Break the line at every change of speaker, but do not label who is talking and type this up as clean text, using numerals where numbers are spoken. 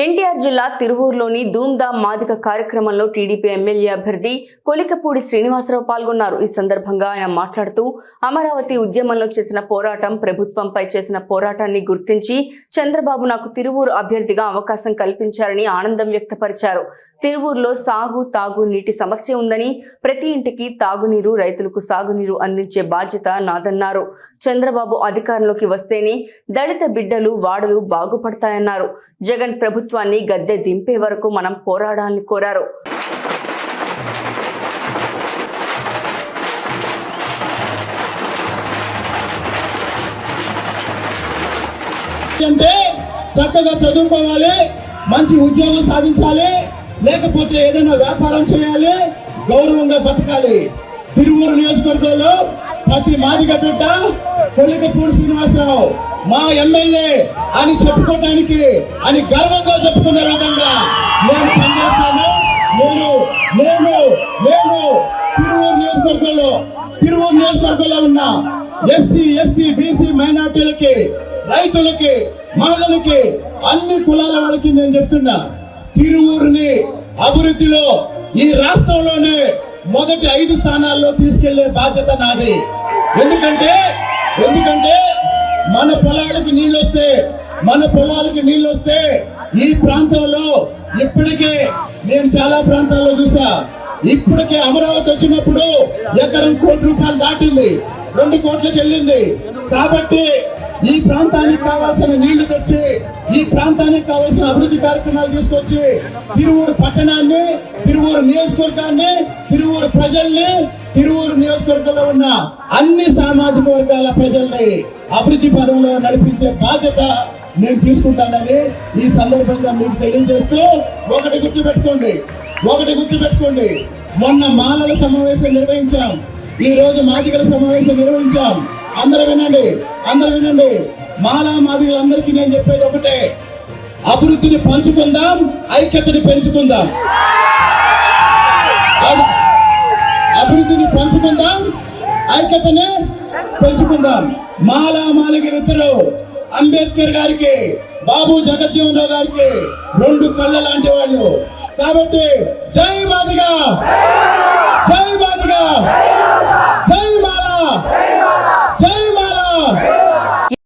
ఎన్టీఆర్ జిల్లా తిరువూరులోని ధూమ్ధామ్ మాదిక కార్యక్రమంలో TDP MLA అభ్యర్థి కొలికపూడి శ్రీనివాసరావు పాల్గొన్నారు. ఈ సందర్భంగా ఆయన మాట్లాడుతూ అమరావతి ఉద్యమంలో చేసిన పోరాటం, ప్రభుత్వంపై చేసిన పోరాటాన్ని గుర్తించి చంద్రబాబు నాకు తిరువూరు అభ్యర్థిగా అవకాశం కల్పించారని ఆనందం వ్యక్తపరిచారు. తిరువూరులో సాగు, తాగు నీటి సమస్య ఉందని, ప్రతి ఇంటికి తాగునీరు, రైతులకు సాగునీరు అందించే బాధ్యత నాదన్నారు. చంద్రబాబు అధికారంలోకి వస్తేనే దళిత బిడ్డలు, వాడలు బాగుపడతాయన్నారు. జగన్ ప్రభుత్వాన్ని గద్దె దింపే వరకు మనం పోరాడాలని కోరారు.
అంటే చక్కగా చదువుకోవాలి, మంచి ఉద్యోగం సాధించాలి, లేకపోతే ఏదైనా వ్యాపారం చేయాలి, గౌరవంగా బతకాలి. తిరువూరు నియోజకవర్గంలో ప్రతి మాదిగ బిడ్డ కొలికపూడి శ్రీనివాసరావు మా ఎమ్మెల్యే అని చెప్పుకోవడానికి, అని గర్వంగా చెప్పుకునే విధంగా నేను పనిచేస్తాను. నేను తిరువూరు నియోజకవర్గంలో ఉన్న ఎస్సీ, ఎస్టీ, బీసీ, మైనార్టీలకి, రైతులకి, మహిళలకి, అన్ని కులాల వాళ్ళకి నేను చెప్తున్నా, తిరువూరుని అభివృద్ధిలో ఈ రాష్ట్రంలోనే మొదటి 5 స్థానాల్లో తీసుకెళ్లే బాధ్యత నాది. ఎందుకంటే మన పొలాలకు నీళ్ళు వస్తే ఈ ప్రాంతంలో ఇప్పటికే నేను చాలా ప్రాంతాల్లో చూసా, ఇప్పటికే అమరావతి వచ్చినప్పుడు ఎకరం ₹1,00,00,000 దాటింది, 2 కోట్లకి వెళ్ళింది. కాబట్టి ఈ ప్రాంతానికి కావాల్సిన నీళ్లు తెచ్చి, ఈ ప్రాంతానికి కావాల్సిన అభివృద్ధి కార్యక్రమాలు తీసుకొచ్చి తిరువూరు పట్టణాన్ని, తిరువూరు నియోజకవర్గాన్ని, తిరువూరు ప్రజల్ని, తిరువూరు నియోజకవర్గంలో ఉన్న అన్ని సామాజిక వర్గాల ప్రజల్ని అభివృద్ధి పదంలో నడిపించే బాధ్యత నేను తీసుకుంటానని ఈ సందర్భంగా మీకు తెలియజేస్తూ, ఒకటి గుర్తుపెట్టుకోండి, మొన్న మాలల సమావేశం నిర్వహించాం, ఈ రోజు మాదిగల సమావేశం నిర్వహించాం. అందరూ వినండి. మాలా మాదిగలందరికీ నేను చెప్పేది ఒకటే, అభివృద్ధిని పంచుకుందాం, ఐక్యతని పెంచుకుందాం. అభివృద్ధిని పంచుకుందాం, ఐక్యతని పెంచుకుందాం. మాలా మాదిగలిద్దరూ అంబేద్కర్ గారికి, బాబు జగజ్జీవన్ రావు గారికి 2 కళ్ళ లాంటి వాళ్ళు. కాబట్టి జై మాదిగ.